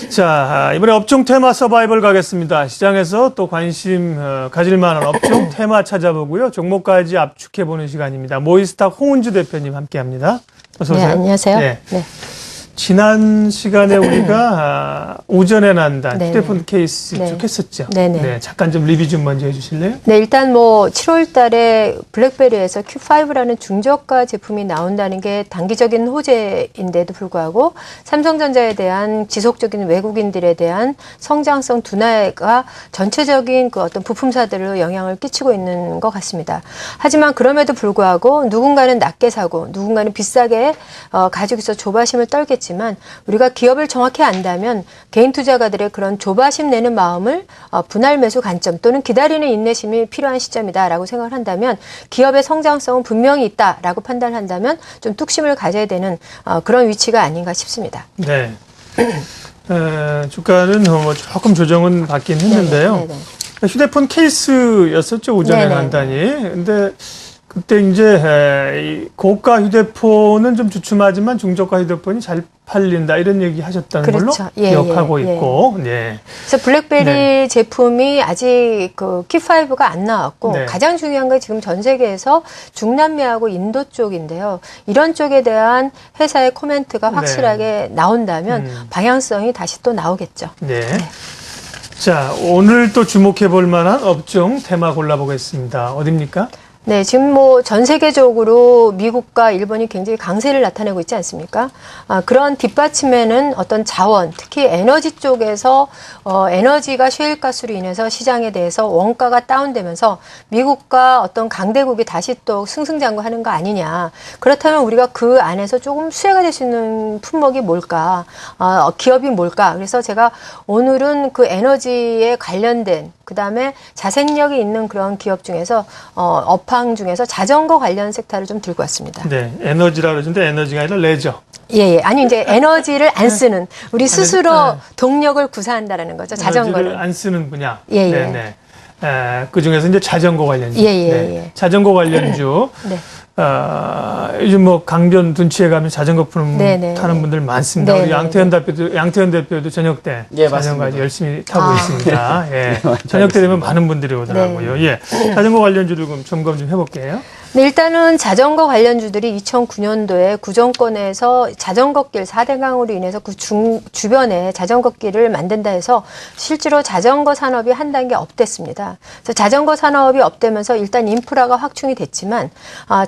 자, 이번에 업종 테마 서바이벌 가겠습니다. 시장에서 또 관심 가질 만한 업종 테마 찾아보고요. 종목까지 압축해보는 시간입니다. 모이스탁 홍은주 대표님 함께합니다. 어서 오세요. 네, 안녕하세요. 네. 네. 지난 시간에 우리가 오전에 난다 휴대폰 케이스 네. 쭉 했었죠. 네네. 네, 잠깐 좀 리뷰 좀 먼저 해주실래요? 네, 일단 뭐 7월 달에 블랙베리에서 Q5라는 중저가 제품이 나온다는 게 단기적인 호재인데도 불구하고 삼성전자에 대한 지속적인 외국인들에 대한 성장성 둔화가 전체적인 그 어떤 부품사들로 영향을 끼치고 있는 것 같습니다. 하지만 그럼에도 불구하고 누군가는 낮게 사고 누군가는 비싸게 가지고 있어 조바심을 떨겠지만 우리가 기업을 정확히 안다면 개인 투자가들의 그런 조바심 내는 마음을 분할 매수 관점 또는 기다리는 인내심이 필요한 시점이다라고 생각을 한다면 기업의 성장성은 분명히 있다라고 판단한다면 좀 뚝심을 가져야 되는 그런 위치가 아닌가 싶습니다. 네. 주가는 뭐 조금 조정은 받긴 했는데요. 네네. 휴대폰 케이스였었죠, 오전에 네네. 간단히. 근데 그때 이제 고가 휴대폰은 좀 주춤하지만 중저가 휴대폰이 잘 팔린다 이런 얘기 하셨다는 그렇죠. 걸로 기억하고 있고. 네. 그래서 블랙베리 제품이 아직 그 Q5가 안 나왔고 네. 가장 중요한 건 지금 전 세계에서 중남미하고 인도 쪽인데요. 이런 쪽에 대한 회사의 코멘트가 확실하게 나온다면 방향성이 다시 또 나오겠죠. 네. 자, 오늘 또 주목해 볼 만한 업종 테마 골라보겠습니다. 어딥니까? 네, 지금 뭐 전 세계적으로 미국과 일본이 굉장히 강세를 나타내고 있지 않습니까? 그런 뒷받침에는 어떤 자원, 특히 에너지 쪽에서 에너지가 셰일가스로 인해서 시장에 대해서 원가가 다운되면서 미국과 어떤 강대국이 다시 또 승승장구하는 거 아니냐. 그렇다면 우리가 그 안에서 조금 수혜가 될 수 있는 품목이 뭘까? 기업이 뭘까? 그래서 제가 오늘은 그 에너지에 관련된 그다음에 자생력이 있는 그런 기업 중에서 업황 중에서 자전거 관련 섹터를 좀 들고 왔습니다. 네, 에너지라 그러는데 에너지가 아니라 레저. 예. 아니 이제 에너지를 안 쓰는 우리 스스로 동력을 구사한다라는 거죠. 자전거를 에너지를 안 쓰는 분야. 예. 네. 그 중에서 이제 자전거 관련주. 예. 자전거 관련주. 네. 요즘 뭐 강변 둔치에 가면 자전거 푸는 네네. 타는 분들 많습니다. 우리 양태현 대표도 저녁 때 자전거 아주 열심히 타고 있습니다. 예. 저녁 때 되면 많은 분들이 오더라고요. 예. 자전거 관련주를 좀 점검 좀 해볼게요. 네, 일단은 자전거 관련주들이 2009년도에 구정권에서 자전거길 4대강으로 인해서 그 주변에 자전거길을 만든다 해서 실제로 자전거 산업이 한 단계 업됐습니다. 그래서 자전거 산업이 업되면서 일단 인프라가 확충이 됐지만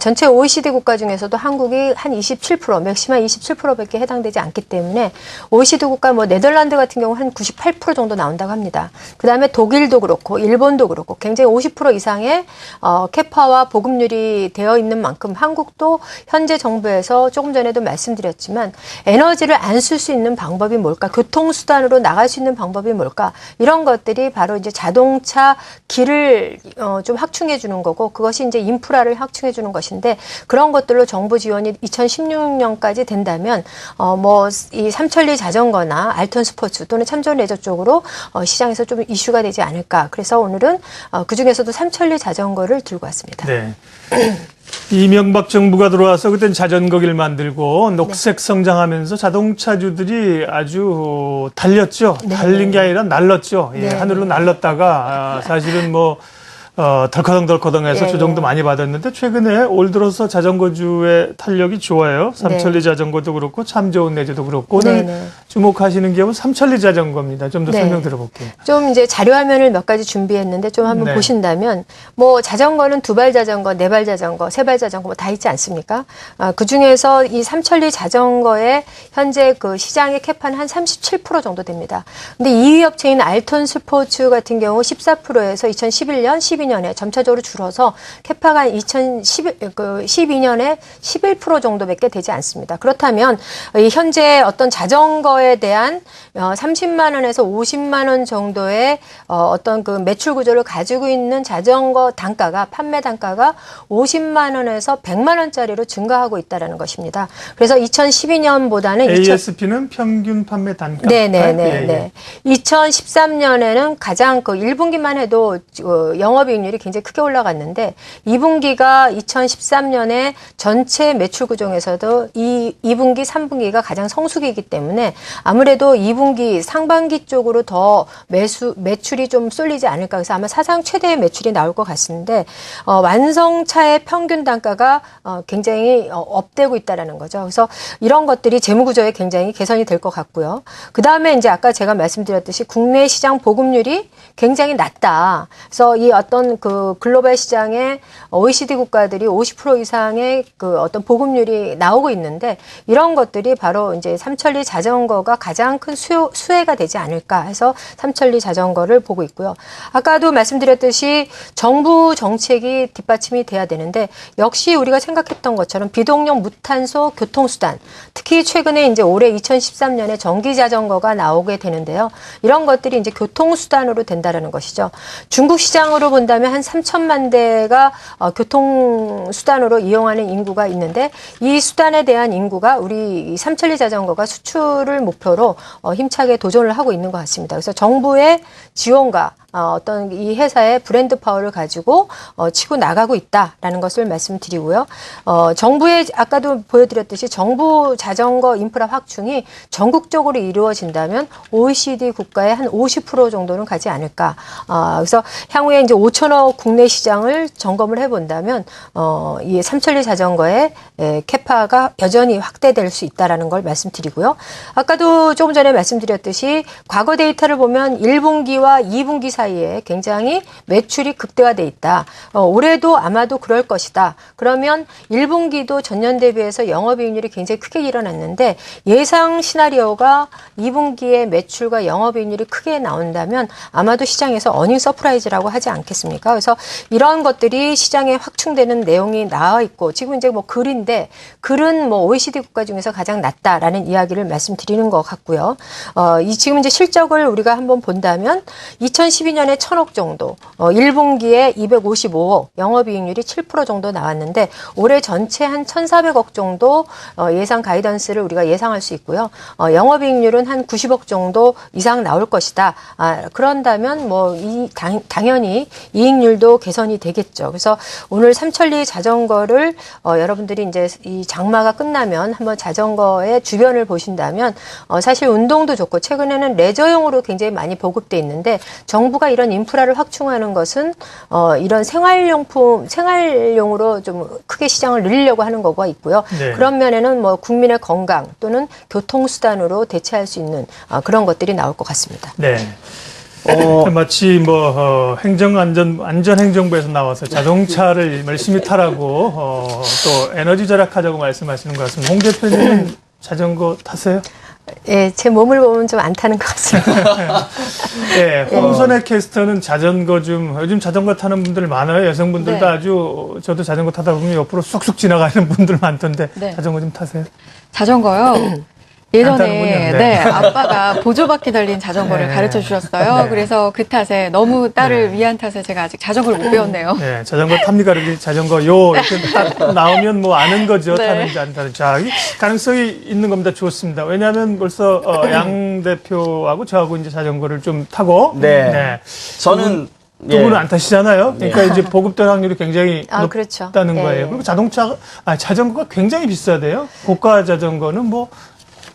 전체 OECD 국가 중에서도 한국이 한 27%, 맥시멈 27%밖에 해당되지 않기 때문에 OECD 국가 뭐 네덜란드 같은 경우 한 98% 정도 나온다고 합니다. 그다음에 독일도 그렇고 일본도 그렇고 굉장히 50% 이상의 캐파와 보급률이 되어 있는 만큼 한국도 현재 정부에서 조금 전에도 말씀드렸지만 에너지를 안 쓸 수 있는 방법이 뭘까? 교통수단으로 나갈 수 있는 방법이 뭘까? 이런 것들이 바로 이제 자동차 길을 좀 확충해 주는 거고 그것이 이제 인프라를 확충해 주는 것인데 그런 것들로 정부 지원이 2016년까지 된다면 뭐 이 삼천리 자전거나 알턴 스포츠 또는 참전 레저 쪽으로 시장에서 좀 이슈가 되지 않을까. 그래서 오늘은 그 중에서도 삼천리 자전거를 들고 왔습니다. 네. 이명박 정부가 들어와서 그땐 자전거길 만들고 녹색 성장하면서 자동차주들이 아주 달렸죠. 달린 게 아니라 날랐죠. 예, 하늘로 날랐다가 사실은 뭐 덜커덩덜커덩해서 조정도 많이 받았는데 최근에 올 들어서 자전거주의 탄력이 좋아요. 삼천리 자전거도 그렇고 참 좋은 레저도 그렇고 오늘 주목하시는 기업은 삼천리 자전거입니다. 좀 더 설명 들어볼게요. 좀 이제 자료 화면을 몇 가지 준비했는데 좀 한번 보신다면 뭐 자전거는 두발 자전거, 네발 자전거, 세발 자전거 뭐 다 있지 않습니까? 그 중에서 이 삼천리 자전거의 현재 그 시장의 캐파는 한 37% 정도 됩니다. 근데 2위 업체인 알톤 스포츠 같은 경우 14%에서 2011년, 12년에 점차적으로 줄어서 캐파가 2012년에 11% 정도밖에 되지 않습니다. 그렇다면 이 현재 어떤 자전거에 대한 30만 원에서 50만 원 정도의 어떤 그 매출 구조를 가지고 있는 자전거 단가가 판매 단가가 50만 원에서 100만 원짜리로 증가하고 있다라는 것입니다. 그래서 2012년보다는 ASP는 평균 판매 단가. 네네네. 2013년에는 가장 그 1분기만 해도 영업이 영업이익률이 굉장히 크게 올라갔는데 2분기가 2013년에 전체 매출 구종에서도 2분기, 3분기가 가장 성수기이기 때문에 아무래도 2분기 상반기 쪽으로 더 매출이 좀 쏠리지 않을까. 그래서 아마 사상 최대의 매출이 나올 것 같은데 완성차의 평균 단가가 굉장히 업되고 있다라는 거죠. 그래서 이런 것들이 재무구조에 굉장히 개선이 될 것 같고요. 그 다음에 이제 아까 제가 말씀드렸듯이 국내 시장 보급률이 굉장히 낮다. 그래서 이 어떤 그 글로벌 시장에 OECD 국가들이 50% 이상의 그 어떤 보급률이 나오고 있는데 이런 것들이 바로 이제 삼천리 자전거가 가장 큰 수혜가 되지 않을까 해서 삼천리 자전거를 보고 있고요. 아까도 말씀드렸듯이 정부 정책이 뒷받침이 돼야 되는데 역시 우리가 생각했던 것처럼 비동력 무탄소 교통수단, 특히 최근에 이제 올해 2013년에 전기 자전거가 나오게 되는데요. 이런 것들이 이제 교통수단으로 된다라는 것이죠. 중국 시장으로 본다면 한 3천만 대가 교통수단으로 이용하는 인구가 있는데 이 수단에 대한 인구가 우리 삼천리 자전거가 수출을 목표로 힘차게 도전을 하고 있는 것 같습니다. 그래서 정부의 지원과 어떤 이 회사의 브랜드 파워를 가지고 치고 나가고 있다라는 것을 말씀드리고요. 정부의 아까도 보여드렸듯이 정부 자전거 인프라 확충이 전국적으로 이루어진다면 OECD 국가의 한 50% 정도는 가지 않을까. 그래서 향후에 이제 5천억 국내 시장을 점검을 해본다면 이 삼천리 자전거의 캐파가 여전히 확대될 수 있다라는 걸 말씀드리고요. 아까도 조금 전에 말씀드렸듯이 과거 데이터를 보면 1분기와 2분기 사이에 굉장히 매출이 극대화돼 있다. 올해도 아마도 그럴 것이다. 그러면 1분기도 전년 대비해서 영업이익률이 굉장히 크게 일어났는데 예상 시나리오가 2분기에 매출과 영업이익률이 크게 나온다면 아마도 시장에서 어닝 서프라이즈라고 하지 않겠습니까? 그래서 이런 것들이 시장에 확충되는 내용이 나와 있고 지금 이제 뭐 글인데 글은 뭐 OECD 국가 중에서 가장 낮다라는 이야기를 말씀드리는 것 같고요. 지금 이제 실적을 우리가 한번 본다면 2012년에 1,000억 정도, 1분기에 255억, 영업이익률이 7% 정도 나왔는데 올해 전체 한 1,400억 정도 예상 가이던스를 우리가 예상할 수 있고요. 영업이익률은 한 90억 정도 이상 나올 것이다. 그런다면 뭐 당연히 이익률도 개선이 되겠죠. 그래서 오늘 삼천리 자전거를 여러분들이 이제 이 장마가 끝나면 한번 자전거의 주변을 보신다면 사실 운동도 좋고 최근에는 레저용으로 굉장히 많이 보급돼 있는데 정부가 이런 인프라를 확충하는 것은 이런 생활용으로 좀 크게 시장을 늘리려고 하는 거가 있고요. 네. 그런 면에는 뭐 국민의 건강 또는 교통수단으로 대체할 수 있는 그런 것들이 나올 것 같습니다. 네. 마치 뭐 안전행정부에서 나와서 자동차를 열심히 타라고 또 에너지 절약하자고 말씀하시는 것 같습니다. 홍 대표님은 자전거 타세요? 예, 제 몸을 보면 좀 안 타는 것 같습니다. 예, 홍선혜 캐스터는 자전거 요즘 자전거 타는 분들 많아요. 여성분들도 네. 아주 저도 자전거 타다 보면 옆으로 쑥쑥 지나가는 분들 많던데 네. 자전거 좀 타세요? 자전거요? 예전에 네, 아빠가 보조바퀴 달린 자전거를 네. 가르쳐 주셨어요. 네. 그래서 그 탓에 너무 딸을 위한 탓에 제가 아직 자전거를 못 배웠네요. 네, 자전거 탑니까? 이렇게 자전거 이렇게 딱 나오면 뭐 아는 거죠. 네. 타는지 안 타는지. 자, 가능성이 있는 겁니다. 좋습니다. 왜냐하면 벌써 양 대표하고 저하고 이제 자전거를 좀 타고 네. 저는 두 분은 안 타시잖아요. 그러니까 이제 보급될 확률이 굉장히 높다는 그렇죠. 거예요. 그리고 자전거가 굉장히 비싸대요. 고가 자전거는 뭐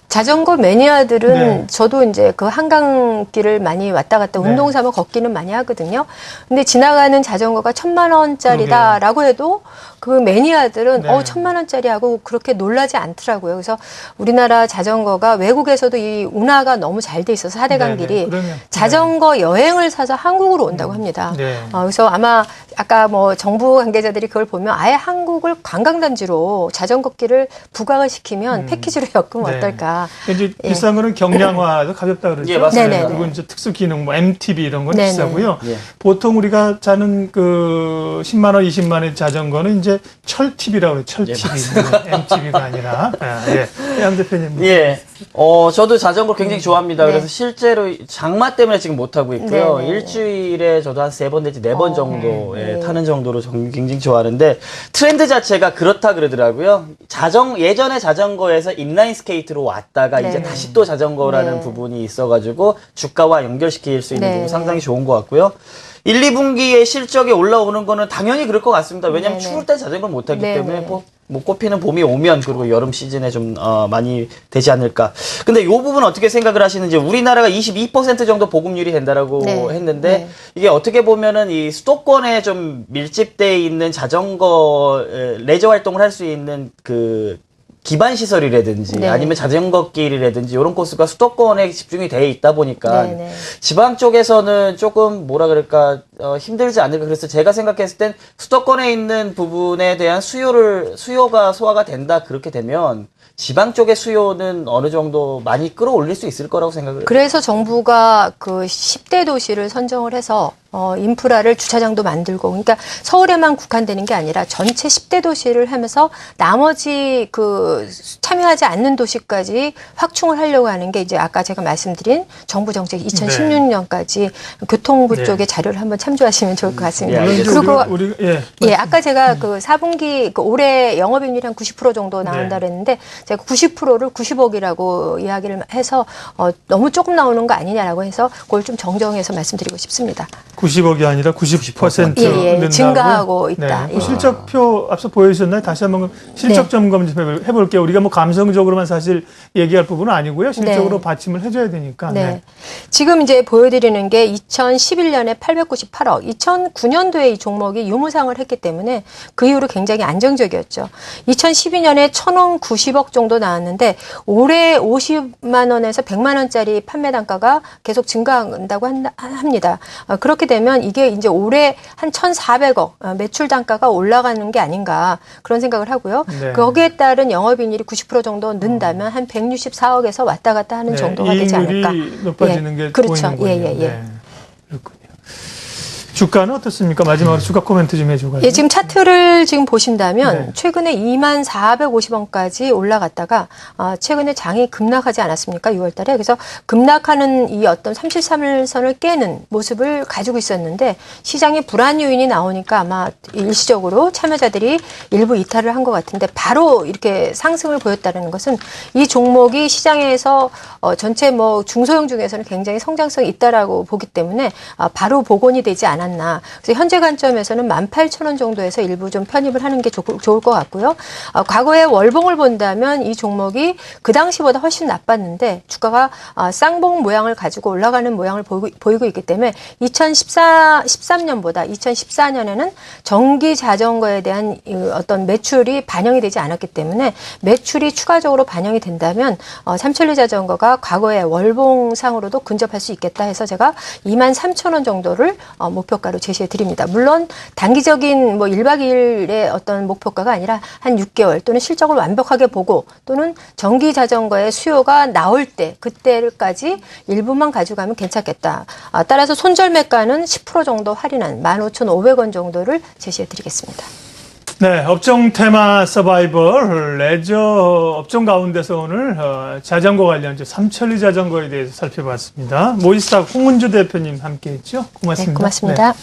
자전거 매니아들은 네. 저도 이제 그 한강길을 많이 왔다 갔다 네. 운동 삼아 걷기는 많이 하거든요. 근데 지나가는 자전거가 1,000만 원짜리다라고 해도 그 매니아들은 네. 1,000만 원짜리 하고 그렇게 놀라지 않더라고요. 그래서 우리나라 자전거가 외국에서도 이 운하가 너무 잘 돼 있어서 하대강길이 자전거 여행을 사서 한국으로 온다고 합니다. 네. 그래서 아마 아까 뭐 정부 관계자들이 그걸 보면 아예 한국을 관광단지로 자전거길을 부각을 시키면 패키지로 엮으면 네. 어떨까. 이제 비싼 거는 경량화도 가볍다 그러죠. 예, 맞습니다. 그리고 이제 특수 기능, 뭐 MTB 이런 건 네네. 비싸고요. 예. 보통 우리가 자는 그 10만 원, 20만 원의 자전거는 이제 철TB라고 그래요. 철TB. 예, MTB가 아니라. 예. 양 대표님. 예. 저도 자전거 굉장히 좋아합니다. 네. 그래서 실제로 장마 때문에 지금 못 타고 있고요. 네네. 일주일에 저도 한 3번 내지 4번 정도 타는 정도로 굉장히 좋아하는데 트렌드 자체가 그렇다 그러더라고요. 예전에 자전거에서 인라인 스케이트로 왔다가 이제 다시 또 자전거라는 부분이 있어가지고 주가와 연결시킬 수 있는 부분 상당히 좋은 것 같고요. 1, 2분기에 실적이 올라오는 거는 당연히 그럴 것 같습니다. 왜냐하면 네네. 추울 때 자전거를 못 타기 네네. 때문에 뭐 꼽히는 봄이 오면 그리고 여름 시즌에 좀 많이 되지 않을까. 근데 이 부분 어떻게 생각을 하시는지 우리나라가 22% 정도 보급률이 된다라고 네. 했는데 네. 이게 어떻게 보면은 이 수도권에 좀 밀집돼 있는 자전거 레저 활동을 할 수 있는 그 기반 시설이라든지 네. 아니면 자전거 길이라든지 이런 코스가 수도권에 집중이 돼 있다 보니까 네, 네. 지방 쪽에서는 조금 뭐라 그럴까 힘들지 않을까. 그래서 제가 생각했을 땐 수도권에 있는 부분에 대한 수요가 소화가 된다. 그렇게 되면 지방 쪽의 수요는 어느 정도 많이 끌어올릴 수 있을 거라고 생각을 해요. 그래서 정부가 그 10대 도시를 선정을 해서 인프라를 주차장도 만들고, 그러니까 서울에만 국한되는 게 아니라 전체 10대 도시를 하면서 나머지 그 참여하지 않는 도시까지 확충을 하려고 하는 게 이제 아까 제가 말씀드린 정부 정책 2016년까지 교통부 네. 쪽의 자료를 한번 참조하시면 좋을 것 같습니다. 예, 알겠습니다. 그리고 우리 예, 아까 제가 그 4분기 그 올해 영업이익률이 한 90% 정도 나온다 네. 그랬는데 제가 90%를 90억이라고 이야기를 해서 너무 조금 나오는 거 아니냐라고 해서 그걸 좀 정정해서 말씀드리고 싶습니다. 90억이 아니라 90% 예, 는다고요? 증가하고 있다. 네. 예. 실적표 앞서 보여주셨나요? 다시 한번 실적 네. 점검 좀 해볼게요. 우리가 뭐 감성적으로만 사실 얘기할 부분은 아니고요. 실적으로 네. 받침을 해줘야 되니까. 네. 지금 이제 보여드리는 게 2011년에 898억, 2009년도에 이 종목이 유무상을 했기 때문에 그 이후로 굉장히 안정적이었죠. 2012년에 1,000원 90억 정도 나왔는데 올해 50만 원에서 100만 원짜리 판매 단가가 계속 증가한다고 합니다. 그렇게 되면 이게 이제 올해 한 1,400억 매출 단가가 올라가는 게 아닌가 그런 생각을 하고요. 네. 거기에 따른 영업이익률이 90% 정도 는다면 한 164억에서 왔다 갔다 하는 네. 정도가 되지 않을까. 이익률이 높아지는 게 그렇죠. 보이는군요. 예. 네. 그렇군요. 주가는 어떻습니까? 마지막으로 주가 코멘트 좀 해주고요. 예, 지금 차트를 지금 보신다면 네. 최근에 24,450원까지 올라갔다가 최근에 장이 급락하지 않았습니까? 6월 달에. 그래서 급락하는 이 어떤 33일선을 깨는 모습을 가지고 있었는데 시장에 불안 요인이 나오니까 아마 일시적으로 참여자들이 일부 이탈을 한 것 같은데 바로 이렇게 상승을 보였다는 것은 이 종목이 시장에서 전체 뭐 중소형 중에서는 굉장히 성장성이 있다라고 보기 때문에 바로 복원이 되지 않았나. 그래서 현재 관점에서는 18,000원 정도에서 일부 좀 편입을 하는 게 좋을 것 같고요. 과거에 월봉을 본다면 이 종목이 그 당시보다 훨씬 나빴는데 주가가 쌍봉 모양을 가지고 올라가는 모양을 보이고 있기 때문에 2013년보다 2014년에는 전기 자전거에 대한 어떤 매출이 반영이 되지 않았기 때문에 매출이 추가적으로 반영이 된다면 삼천리 자전거가 과거의 월봉상으로도 근접할 수 있겠다 해서 제가 23,000원 정도를 목표가로 제시해 드립니다. 물론 단기적인 뭐 1박 2일의 어떤 목표가가 아니라 한 6개월 또는 실적을 완벽하게 보고 또는 전기 자전거의 수요가 나올 때 그때까지 일부만 가져가면 괜찮겠다. 따라서 손절 매가는 10% 정도 할인한 15,500원 정도를 제시해 드리겠습니다. 네, 업종 테마 서바이벌 레저 업종 가운데서 오늘 자전거 관련주 삼천리 자전거에 대해서 살펴봤습니다. 모이스탁 홍은주 대표님 함께했죠. 고맙습니다. 네, 고맙습니다. 네.